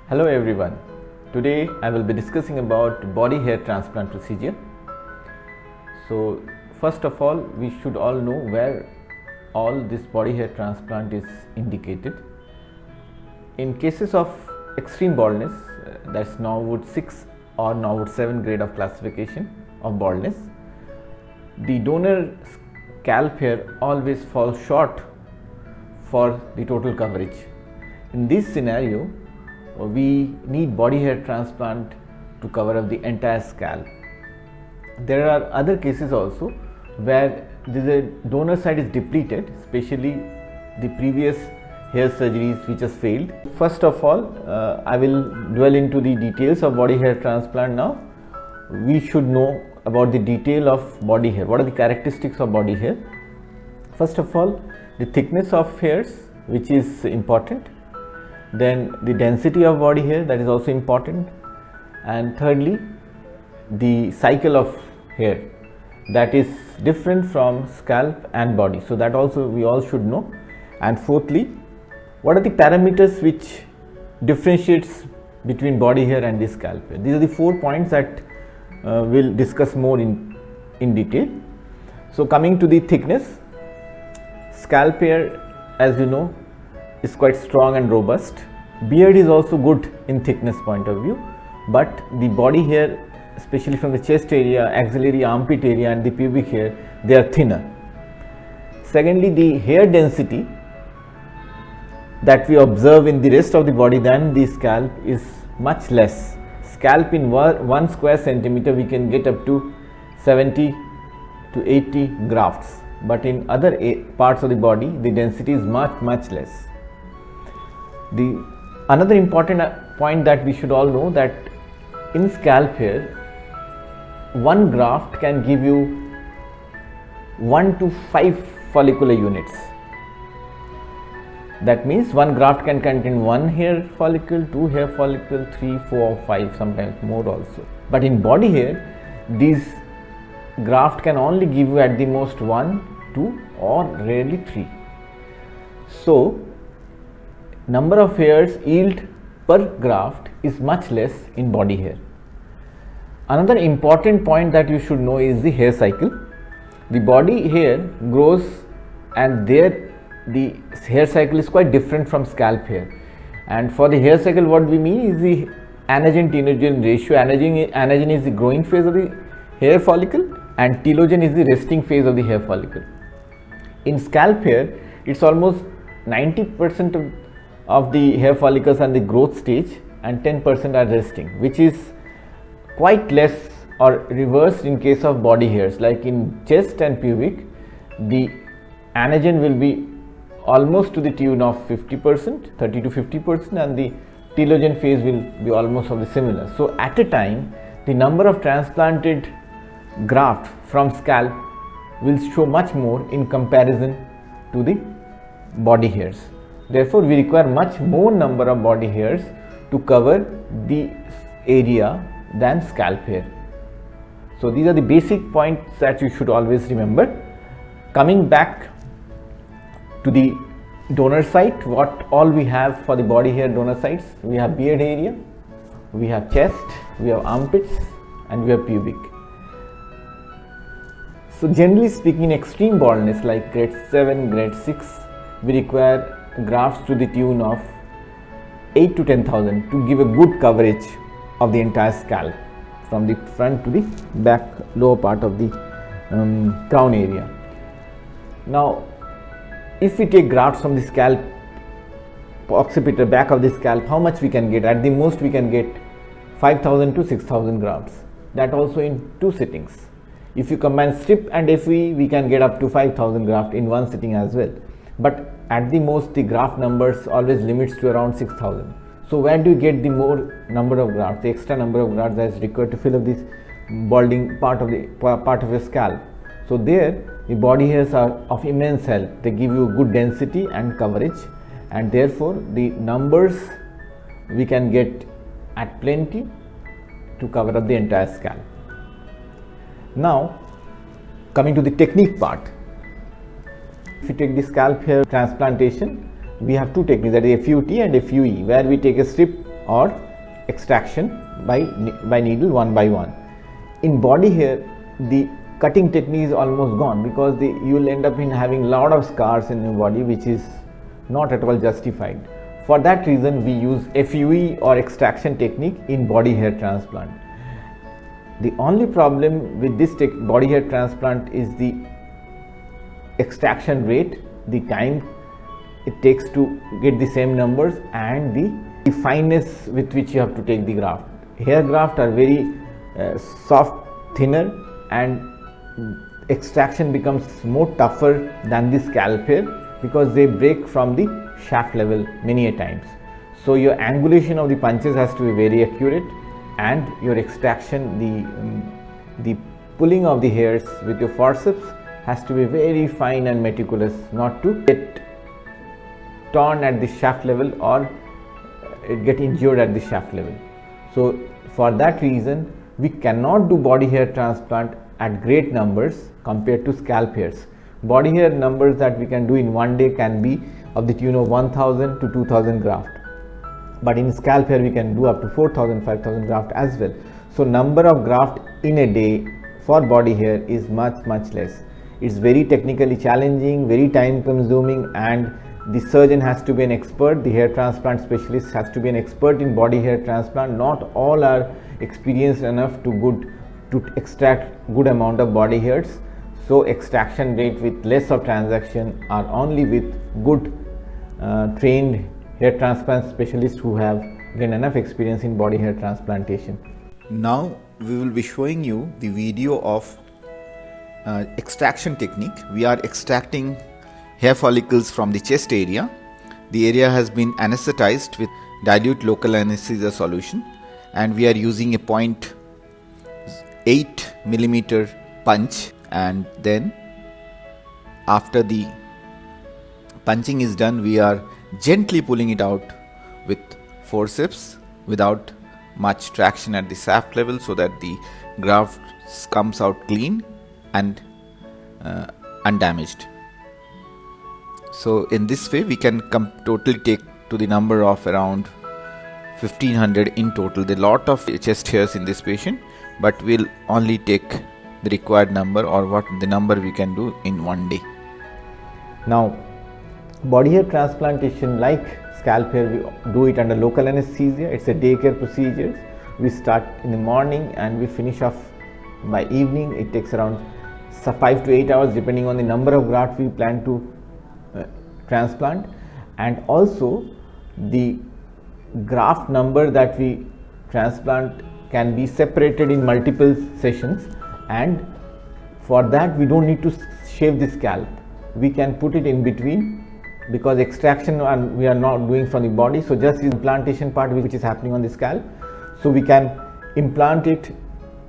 Hello everyone. Today I will be discussing about body hair transplant procedure. So first of all, we should all know where all this body hair transplant is indicated. In cases of extreme baldness, that's Norwood 6 or Norwood 7 grade of classification of baldness, the donor scalp hair always falls short for the total coverage. In this scenario, we need body hair transplant to cover up the entire scalp. There are other cases also where the donor side is depleted, especially the previous hair surgeries which has failed. First of all, I will dwell into the details of body hair transplant now. We should know about the detail of body hair. What are the characteristics of body hair? First of all, the thickness of hairs, which is important. Then the density of body hair, that is also important. And thirdly, the cycle of hair, that is different from scalp and body, so that also we all should know. And fourthly, what are the parameters which differentiates between body hair and the scalp hair? These are the 4 points that we'll discuss more in detail. So coming to the thickness, scalp hair, as you know, is quite strong and robust. Beard is also good in thickness point of view, but the body hair, especially from the chest area, axillary, armpit area and the pubic hair, they are thinner. Secondly, the hair density that we observe in the rest of the body than the scalp is much less. Scalp in 1 square centimeter we can get up to 70 to 80 grafts, but in other parts of the body the density is much less. Another important point that we should all know, that in scalp hair 1 graft can give you 1 to 5 follicular units. That means 1 graft can contain 1 hair follicle, 2 hair follicle, 3, 4, 5, sometimes more also. But in body hair, these graft can only give you at the most 1, 2 or rarely 3. So number of hairs yield per graft is much less in body hair. Another important point that you should know is the hair cycle. The body hair grows and there the hair cycle is quite different from scalp hair. And for the hair cycle, what we mean is the anagen-telogen ratio. Anagen is the growing phase of the hair follicle and telogen is the resting phase of the hair follicle. In scalp hair, it's almost 90% of the hair follicles are in the growth stage and 10% are resting, which is quite less or reversed in case of body hairs. Like in chest and pubic, the anagen will be almost to the tune of 50%, 30 to 50%, and the telogen phase will be almost of the similar. So at a time, the number of transplanted graft from scalp will show much more in comparison to the body hairs. Therefore, we require much more number of body hairs to cover the area than scalp hair. So these are the basic points that you should always remember. Coming back to the donor site, what all we have for the body hair donor sites: we have beard area, we have chest, we have armpits and we have pubic. So generally speaking, extreme baldness like grade 7, grade 6, we require grafts to the tune of 8 to 10,000 to give a good coverage of the entire scalp from the front to the back lower part of the crown area. Now if we take grafts from the scalp, occipital, back of the scalp, how much we can get? At the most we can get 5,000 to 6,000 grafts, that also in 2 sittings. If you combine strip and FE, we can get up to 5,000 grafts in 1 sitting as well. But at the most the graft numbers always limits to around 6,000. So where do you get the more number of grafts, the extra number of grafts that is required to fill up this balding part of your scalp? So there the body hairs are of immense help. They give you good density and coverage, and therefore the numbers we can get at plenty to cover up the entire scalp. Now coming to the technique part. If you take the scalp hair transplantation, we have two techniques, that is FUT and FUE, where we take a strip or extraction by needle one by one. In body hair, the cutting technique is almost gone because you will end up in having lot of scars in your body, which is not at all justified. For that reason, we use FUE or extraction technique in body hair transplant. The only problem with this body hair transplant is the extraction rate, the time it takes to get the same numbers, and the fineness with which you have to take the graft. Hair graft are very soft, thinner, and extraction becomes more tougher than the scalp hair because they break from the shaft level many a times. So your angulation of the punches has to be very accurate, and your extraction, the pulling of the hairs with your forceps has to be very fine and meticulous, not to get torn at the shaft level or get injured at the shaft level. So for that reason, we cannot do body hair transplant at great numbers compared to scalp hairs. Body hair numbers that we can do in one day can be of the tune of 1000 to 2000 graft, but in scalp hair we can do up to 4000, 5000 graft as well. So number of graft in a day for body hair is much less. It's very technically challenging, very time consuming, and the surgeon has to be an expert. The hair transplant specialist has to be an expert in body hair transplant. Not all are experienced enough to extract good amount of body hairs. So extraction rate with less of transaction are only with good trained hair transplant specialists who have gained enough experience in body hair transplantation. Now we will be showing you the video of extraction technique. We are extracting hair follicles from the chest area. The area has been anesthetized with dilute local anesthesia solution, and we are using a 0.8 millimeter punch, and then after the punching is done, we are gently pulling it out with forceps without much traction at the shaft level, so that the graft comes out clean and undamaged. So in this way we can totally take to the number of around 1500 in total. There are lot of chest hairs in this patient, but we'll only take the required number, or what the number we can do in one day. Now body hair transplantation, like scalp hair, we do it under local anesthesia. It's a daycare procedure. We start in the morning and we finish off by evening. It takes around 5 to 8 hours depending on the number of grafts we plan to transplant, and also the graft number that we transplant can be separated in multiple sessions, and for that we don't need to shave the scalp. We can put it in between, because extraction we are not doing from the body, so just the implantation part which is happening on the scalp, so we can implant it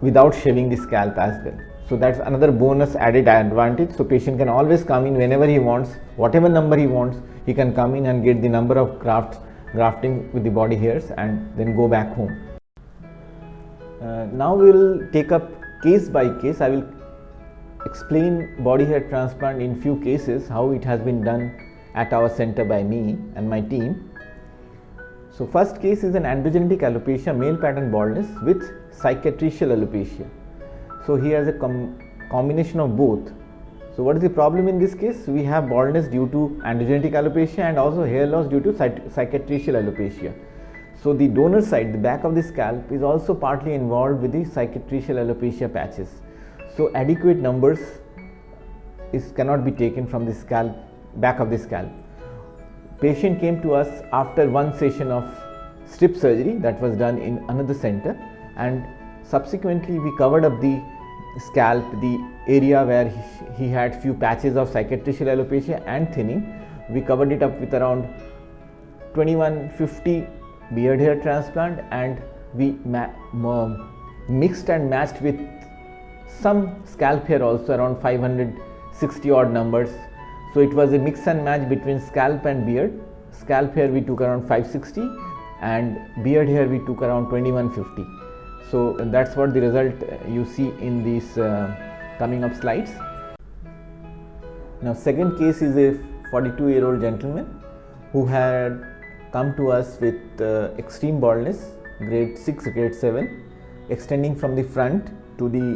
without shaving the scalp as well. So that's another bonus added advantage. So patient can always come in whenever he wants, whatever number he wants, he can come in and get the number of grafting with the body hairs and then go back home. Now we will take up case by case. I will explain body hair transplant in few cases, how it has been done at our center by me and my team. So first case is an androgenetic alopecia, male pattern baldness with cicatricial alopecia. So he has a combination of both. So what is the problem in this case? We have baldness due to androgenetic alopecia and also hair loss due to cicatricial alopecia. So the donor side, the back of the scalp, is also partly involved with the cicatricial alopecia patches. So adequate numbers cannot be taken from the scalp, back of the scalp. Patient came to us after one session of strip surgery that was done in another center, and subsequently we covered up the scalp, the area where he had few patches of cicatricial alopecia and thinning. We covered it up with around 2150 beard hair transplant, and we mixed and matched with some scalp hair also, around 560 odd numbers. So it was a mix and match between scalp and beard. Scalp hair we took around 560 and beard hair we took around 2150. So that's what the result you see in these coming up slides. Now second case is a 42-year-old gentleman who had come to us with extreme baldness, grade 6, grade 7, extending from the front to the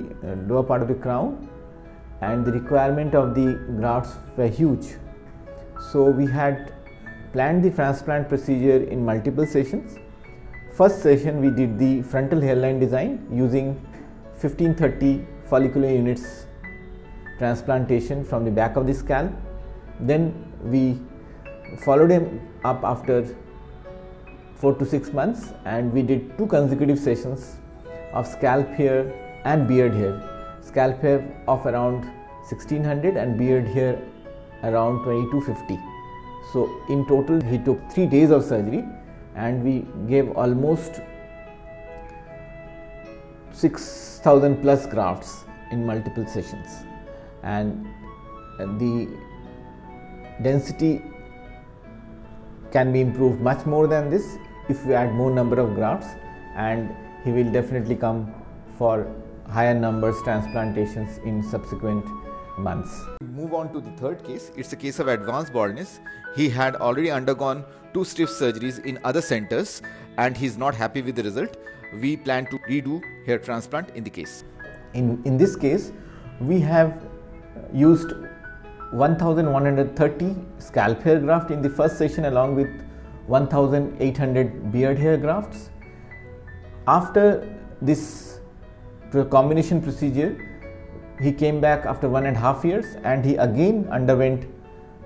lower part of the crown, and the requirement of the grafts were huge. So we had planned the transplant procedure in multiple sessions. First session we did the frontal hairline design using 1530 follicular units transplantation from the back of the scalp. Then we followed him up after 4 to 6 months, and we did 2 consecutive sessions of scalp hair and beard hair. Scalp hair of around 1600 and beard hair around 2250. So in total he took 3 days of surgery, and we gave almost 6000 plus grafts in multiple sessions, and the density can be improved much more than this if we add more number of grafts, and he will definitely come for higher numbers transplantations in subsequent months. Move on to the third case. It's a case of advanced baldness. He had already undergone 2 stiff surgeries in other centers and he's not happy with the result. We plan to redo hair transplant in the case. In this case, we have used 1130 scalp hair graft in the first session along with 1800 beard hair grafts. After this combination procedure, he came back after 1.5 years and he again underwent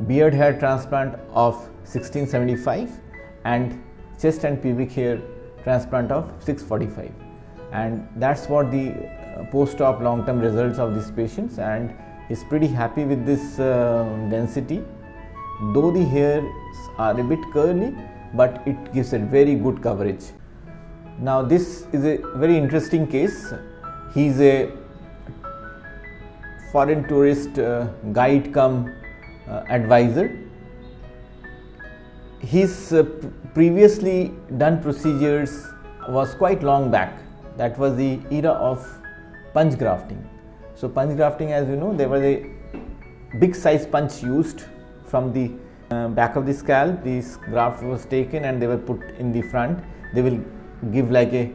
beard hair transplant of 1675 and chest and pubic hair transplant of 645, and that's what the post-op long-term results of these patients, and he's pretty happy with this density, though the hairs are a bit curly, but it gives a very good coverage. Now this is a very interesting case. He's a foreign tourist guide cum advisor. His previously done procedures was quite long back. That was the era of punch grafting. So punch grafting, as you know, there was a big size punch used from the back of the scalp. This graft was taken and they were put in the front. They will give like a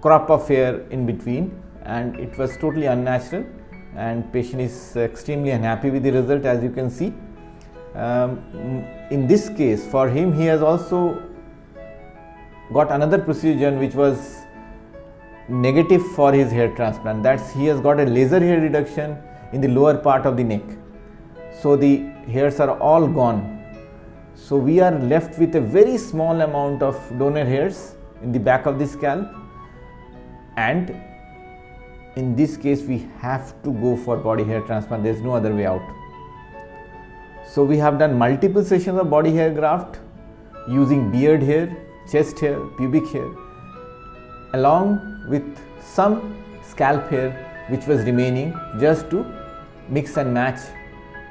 crop of hair in between, and it was totally unnatural, and patient is extremely unhappy with the result, as you can see. In this case, for him, he has also got another procedure which was negative for his hair transplant. That's he has got a laser hair reduction in the lower part of the neck. So the hairs are all gone. So we are left with a very small amount of donor hairs in the back of the scalp, and in this case we have to go for body hair transplant. There is no other way out. So we have done multiple sessions of body hair graft using beard hair, chest hair, pubic hair, along with some scalp hair which was remaining, just to mix and match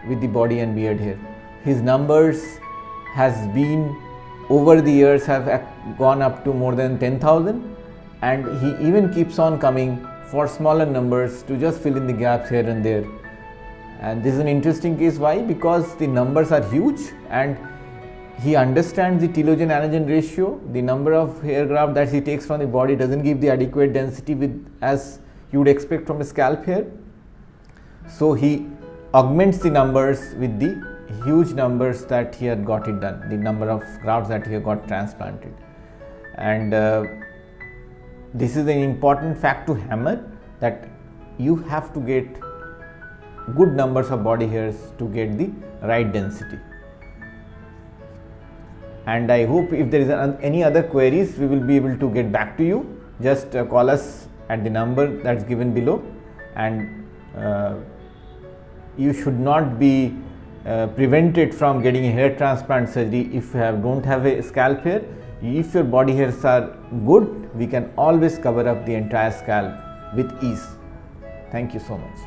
with the body and beard hair. His numbers has been over the years have gone up to more than 10,000, and he even keeps on coming for smaller numbers to just fill in the gaps here and there. And this is an interesting case. Why? Because the numbers are huge and he understands the telogen anagen ratio. The number of hair graft that he takes from the body doesn't give the adequate density with as you would expect from a scalp hair. So he augments the numbers with the huge numbers that he had got it done, the number of grafts that he had got transplanted. And this is an important fact to hammer, that you have to get good numbers of body hairs to get the right density. And I hope if there is any other queries, we will be able to get back to you. Just call us at the number that's given below, and you should not be prevented from getting a hair transplant surgery if you don't have a scalp hair. If your body hairs are good, we can always cover up the entire scalp with ease. Thank you so much.